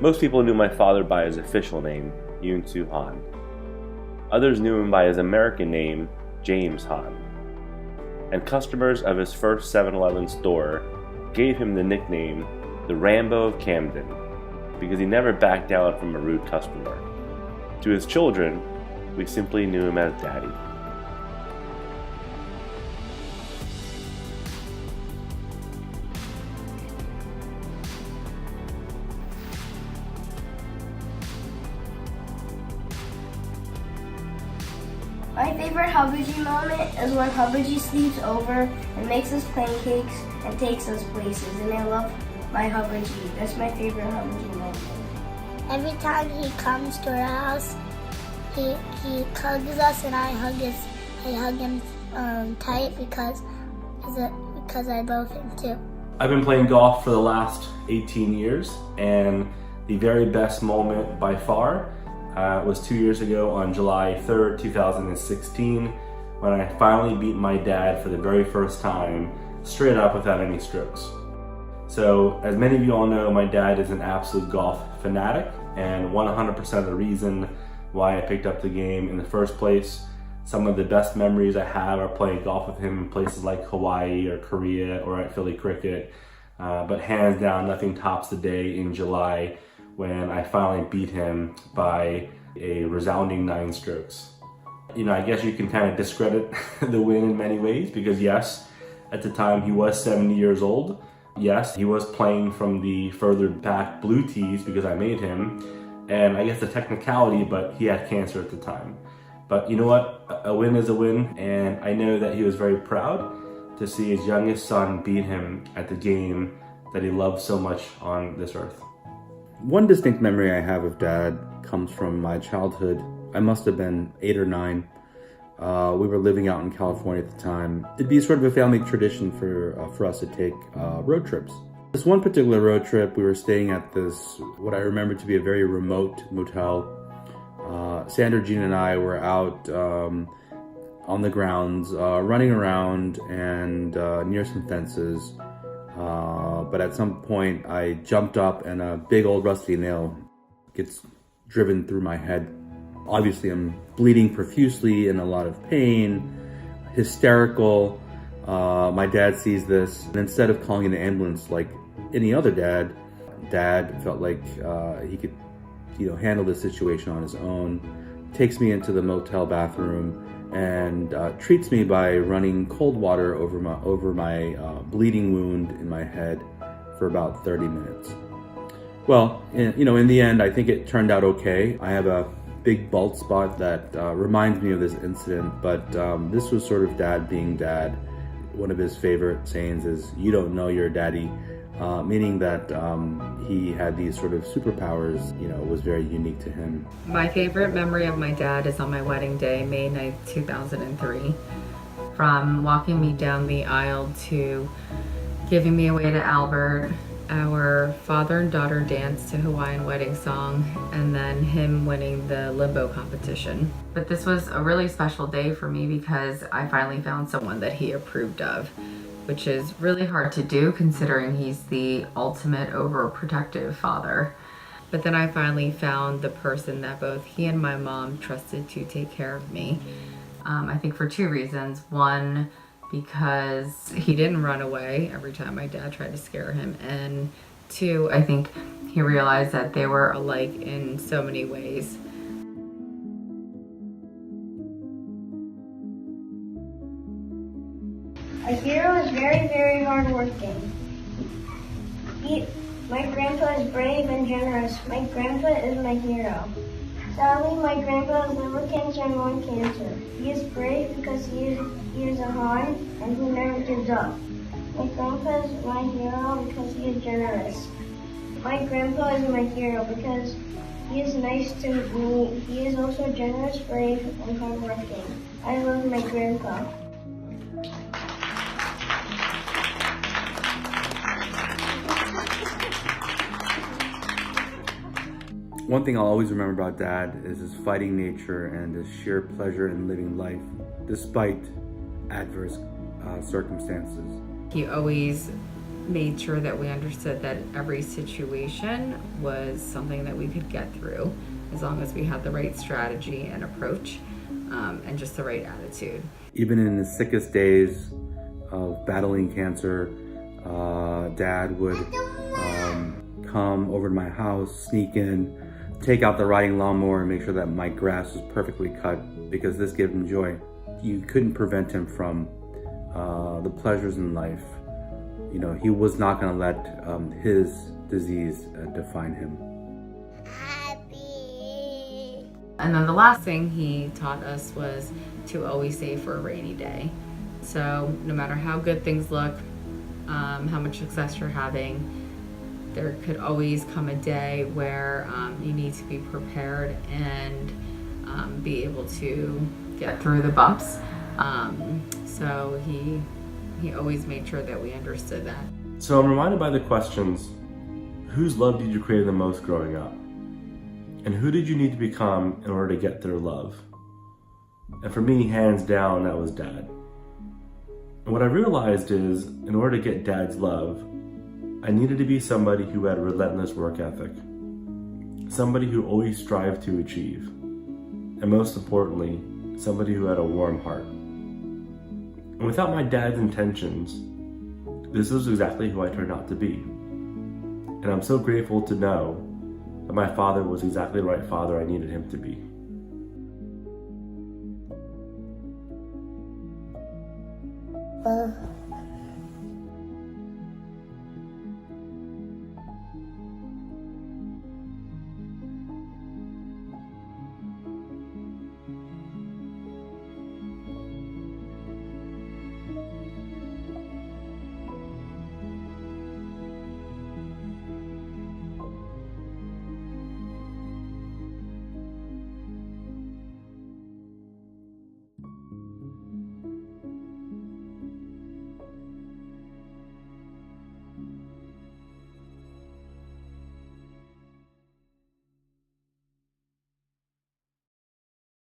Most people knew my father by his official name, Yoon Soo Han. Others knew him by his American name, James Han. And customers of his first 7-Eleven store gave him the nickname the Rambo of Camden because he never backed down from a rude customer. To his children, we simply knew him as Daddy. My favorite Hubbaji moment is when Hubbaji sleeps over and makes us pancakes and takes us places, and I love my Hubbaji. That's my favorite Hubbaji moment. Every time he comes to our house, he hugs us, and I hug him tight because I love him too. I've been playing golf for the last 18 years, and the very best moment by far was 2 years ago on July 3rd, 2016, when I finally beat my dad for the very first time, straight up without any strokes. So, as many of you all know, my dad is an absolute golf fanatic, and 100% of the reason why I picked up the game in the first place. Some of the best memories I have are playing golf with him in places like Hawaii or Korea or at Philly Cricket. But hands down, nothing tops the day in July when I finally beat him by a resounding 9 strokes. You know, I guess you can kind of discredit the win in many ways because yes, at the time he was 70 years old. Yes, he was playing from the further back blue tees because I made him. And I guess the technicality, but he had cancer at the time. But you know what? A win is a win, and I know that he was very proud to see his youngest son beat him at the game that he loved so much on this earth. One distinct memory I have of Dad comes from my childhood. I must have been 8 or 9. We were living out in California at the time. It'd be sort of a family tradition for us to take road trips. This one particular road trip, we were staying at this, what I remember to be a very remote motel. Sandra, Jean, and I were out on the grounds, running around and near some fences. But at some point, I jumped up and a big old rusty nail gets driven through my head. Obviously, I'm bleeding profusely, in a lot of pain, hysterical. My dad sees this, and instead of calling an ambulance like any other dad felt like he could, handle the situation on his own. Takes me into the motel bathroom and treats me by running cold water over my bleeding wound in my head for about 30 minutes. Well, in the end, I think it turned out okay. I have a big bald spot that reminds me of this incident, but this was sort of Dad being Dad. One of his favorite sayings is, "You don't know your daddy," meaning that he had these sort of superpowers, was very unique to him. My favorite memory of my dad is on my wedding day, May 9th, 2003. From walking me down the aisle to giving me away to Albert, our father and daughter danced to Hawaiian wedding song, and then him winning the limbo competition. But this was a really special day for me because I finally found someone that he approved of, which is really hard to do considering he's the ultimate overprotective father. But then I finally found the person that both he and my mom trusted to take care of me. I think for 2 reasons. One, because he didn't run away every time my dad tried to scare him. And 2, I think he realized that they were alike in so many ways. My hero is very, very hardworking. My grandpa is brave and generous. My grandpa is my hero. Sadly, my grandpa has liver cancer and lung cancer. He is brave because he is a Han and he never gives up. My grandpa is my hero because he is generous. My grandpa is my hero because he is nice to me. He is also generous, brave, and hardworking. I love my grandpa. One thing I'll always remember about Dad is his fighting nature and his sheer pleasure in living life, despite adverse circumstances. He always made sure that we understood that every situation was something that we could get through as long as we had the right strategy and approach, and just the right attitude. Even in the sickest days of battling cancer, Dad would come over to my house, sneak in, take out the riding lawnmower and make sure that my grass was perfectly cut, because this gave him joy. You couldn't prevent him from the pleasures in life. You know, he was not going to let his disease define him. And then the last thing he taught us was to always save for a rainy day. So no matter how good things look, how much success you're having, there could always come a day where you need to be prepared and be able to get through the bumps. So he always made sure that we understood that. So I'm reminded by the questions, whose love did you crave the most growing up? And who did you need to become in order to get their love? And for me, hands down, that was Dad. And what I realized is, in order to get Dad's love, I needed to be somebody who had a relentless work ethic. Somebody who always strived to achieve. And most importantly, somebody who had a warm heart. And without my dad's intentions, this is exactly who I turned out to be. And I'm so grateful to know that my father was exactly the right father I needed him to be. Well,